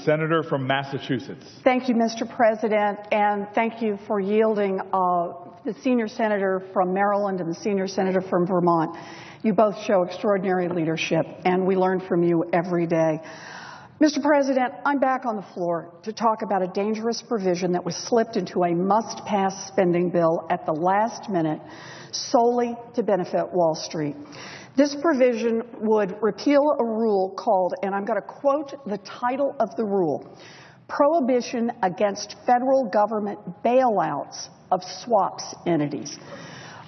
Senator from Massachusetts. Thank you, Mr. President, and thank you for yielding the senior senator from Maryland and the senior senator from Vermont. You both show extraordinary leadership, and we learn from you every day. Mr. President, I'm back on the floor to talk about a dangerous provision that was slipped into a must-pass spending bill at the last minute solely to benefit Wall Street. This provision would repeal a rule called, and I'm going to quote the title of the rule, Prohibition Against Federal Government Bailouts of Swaps Entities.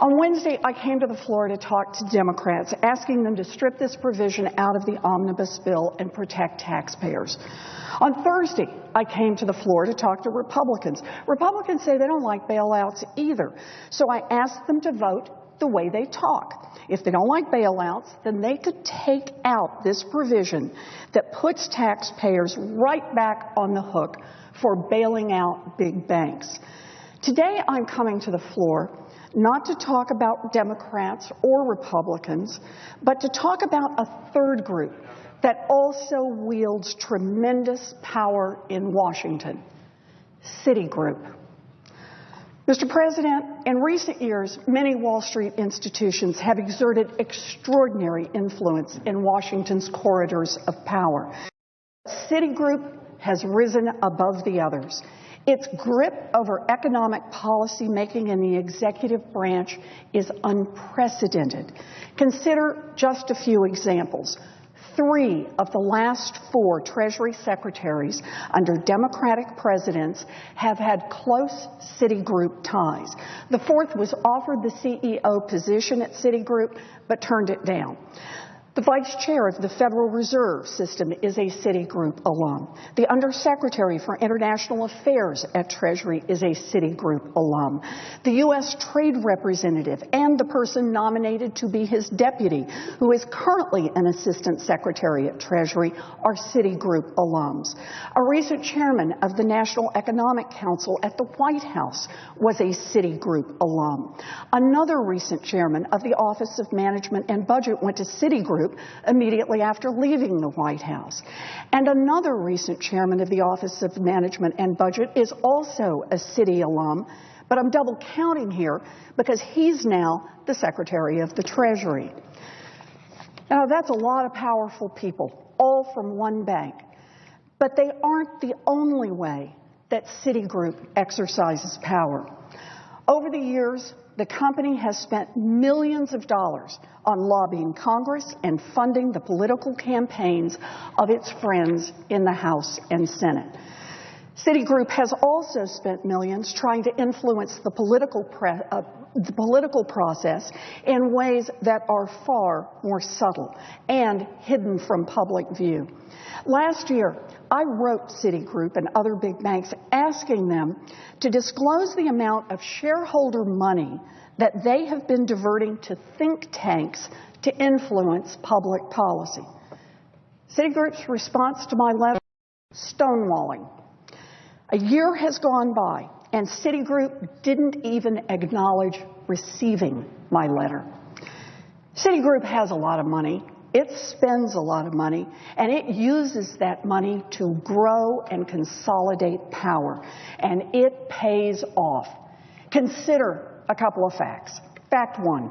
On Wednesday, I came to the floor to talk to Democrats, asking them to strip this provision out of the omnibus bill and protect taxpayers. On Thursday, I came to the floor to talk to Republicans. Republicans say they don't like bailouts either, so I asked them to vote the way they talk. If they don't like bailouts, then they could take out this provision that puts taxpayers right back on the hook for bailing out big banks. Today, I'm coming to the floor not to talk about Democrats or Republicans, but to talk about a third group that also wields tremendous power in Washington, CitiGroup. Mr. President, in recent years, many Wall Street institutions have exerted extraordinary influence in Washington's corridors of power. CitiGroup has risen above the others. Its grip over economic policy making in the executive branch is unprecedented. Consider just a few examples. 3 of the last 4 Treasury secretaries under Democratic presidents have had close CitiGroup ties. The 4th was offered the CEO position at CitiGroup, but turned it down. The vice chair of the Federal Reserve System is a CitiGroup alum. The undersecretary for international affairs at Treasury is a CitiGroup alum. The U.S. trade representative and the person nominated to be his deputy, who is currently an assistant secretary at Treasury, are CitiGroup alums. A recent chairman of the National Economic Council at the White House was a CitiGroup alum. Another recent chairman of the Office of Management and Budget went to CitiGroup immediately after leaving the White House. And another recent chairman of the Office of Management and Budget is also a Citi alum, but I'm double counting here because he's now the Secretary of the Treasury. Now, that's a lot of powerful people, all from one bank. But they aren't the only way that CitiGroup exercises power. Over the years, the company has spent millions of dollars on lobbying Congress and funding the political campaigns of its friends in the House and Senate. CitiGroup has also spent millions trying to influence the political process in ways that are far more subtle and hidden from public view. Last year, I wrote CitiGroup and other big banks asking them to disclose the amount of shareholder money that they have been diverting to think tanks to influence public policy. CitiGroup's response to my letter, stonewalling. A year has gone by, and CitiGroup didn't even acknowledge receiving my letter. CitiGroup has a lot of money. It spends a lot of money, and it uses that money to grow and consolidate power, and it pays off. Consider a couple of facts. Fact 1,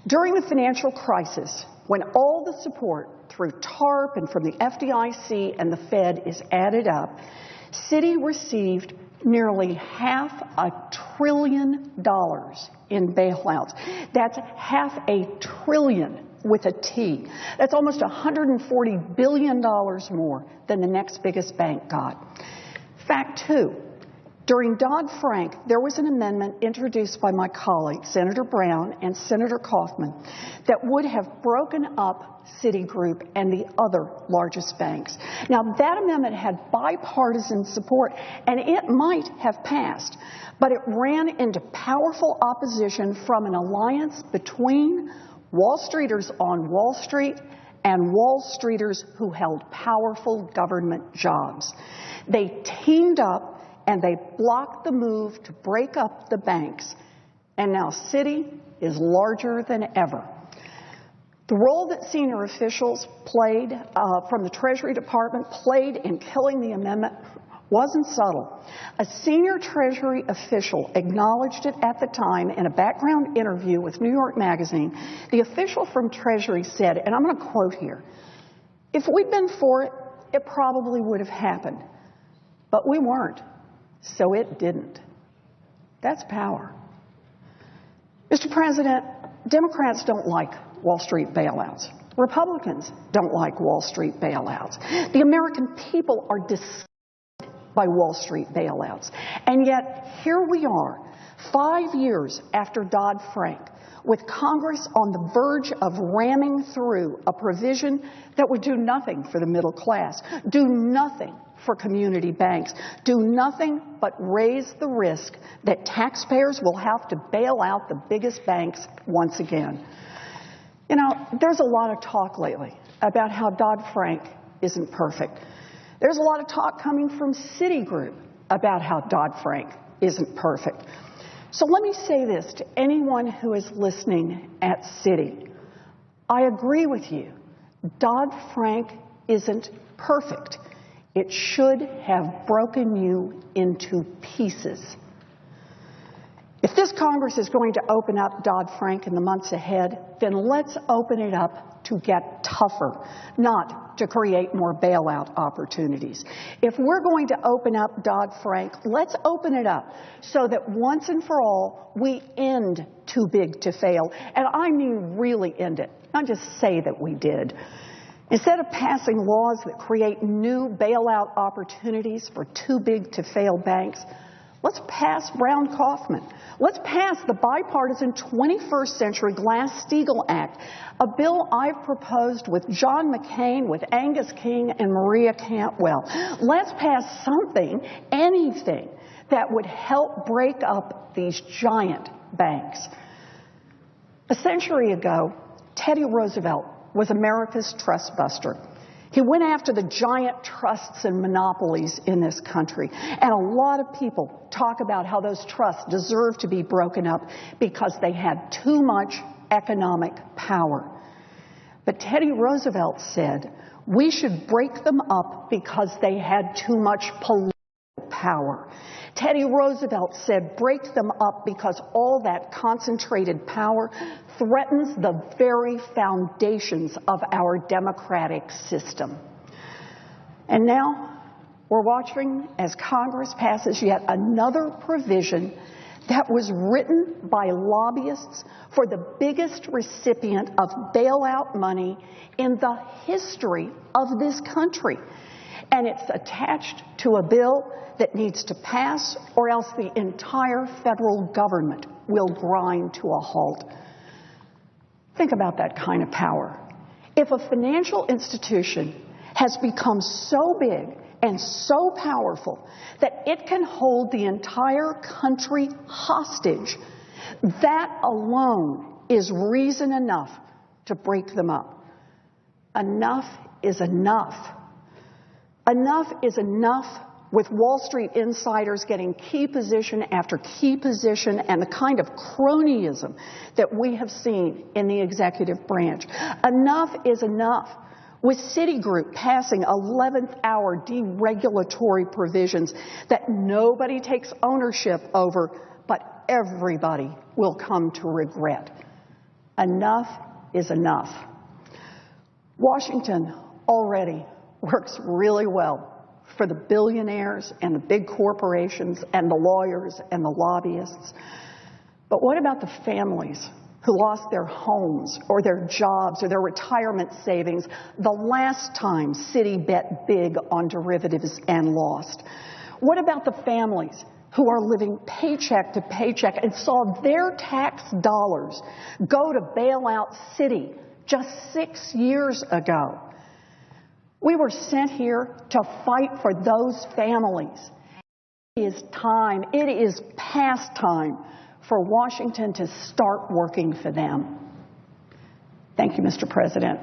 during the financial crisis, when all the support through TARP and from the FDIC and the Fed is added up, Citi received nearly $500 billion in bailouts. That's $500 billion with a T. That's almost $140 billion more than the next biggest bank got. Fact 2, during Dodd-Frank, there was an amendment introduced by my colleagues, Senator Brown and Senator Kaufman, that would have broken up CitiGroup and the other largest banks. Now, that amendment had bipartisan support, and it might have passed, but it ran into powerful opposition from an alliance between Wall Streeters on Wall Street and Wall Streeters who held powerful government jobs. They teamed up and they blocked the move to break up the banks. And now Citi is larger than ever. The role that senior officials played from the Treasury Department played in killing the amendment wasn't subtle. A senior Treasury official acknowledged it at the time in a background interview with New York Magazine. The official from Treasury said, and I'm going to quote here, "If we'd been for it, it probably would have happened. But we weren't, so it didn't." That's power. Mr. President, Democrats don't like Wall Street bailouts. Republicans don't like Wall Street bailouts. The American people are disgusted by Wall Street bailouts. And yet, here we are, 5 years after Dodd-Frank, with Congress on the verge of ramming through a provision that would do nothing for the middle class, do nothing for community banks, do nothing but raise the risk that taxpayers will have to bail out the biggest banks once again. You know, there's a lot of talk lately about how Dodd-Frank isn't perfect. There's a lot of talk coming from CitiGroup about how Dodd-Frank isn't perfect. So let me say this to anyone who is listening at Citi. I agree with you. Dodd-Frank isn't perfect. It should have broken you into pieces. If this Congress is going to open up Dodd-Frank in the months ahead, then let's open it up to get tougher, not to create more bailout opportunities. If we're going to open up Dodd-Frank, let's open it up so that once and for all, we end too big to fail. And I mean really end it, not just say that we did. Instead of passing laws that create new bailout opportunities for too big to fail banks, let's pass Brown-Kaufman. Let's pass the bipartisan 21st Century Glass-Steagall Act, a bill I've proposed with John McCain, with Angus King, and Maria Cantwell. Let's pass something, anything, that would help break up these giant banks. A century ago, Teddy Roosevelt was America's trust buster. He went after the giant trusts and monopolies in this country. And a lot of people talk about how those trusts deserve to be broken up because they had too much economic power. But Teddy Roosevelt said we should break them up because they had too much political power. Teddy Roosevelt said break them up because all that concentrated power threatens the very foundations of our democratic system. And now we're watching as Congress passes yet another provision that was written by lobbyists for the biggest recipient of bailout money in the history of this country. And it's attached to a bill that needs to pass, or else the entire federal government will grind to a halt. Think about that kind of power. If a financial institution has become so big and so powerful that it can hold the entire country hostage, that alone is reason enough to break them up. Enough is enough. Enough is enough with Wall Street insiders getting key position after key position and the kind of cronyism that we have seen in the executive branch. Enough is enough with CitiGroup passing 11th hour deregulatory provisions that nobody takes ownership over, but everybody will come to regret. Enough is enough. Washington already works really well for the billionaires and the big corporations and the lawyers and the lobbyists. But what about the families who lost their homes or their jobs or their retirement savings the last time Citi bet big on derivatives and lost? What about the families who are living paycheck to paycheck and saw their tax dollars go to bail out Citi just 6 years ago? We were sent here to fight for those families. It is time, it is past time for Washington to start working for them. Thank you, Mr. President.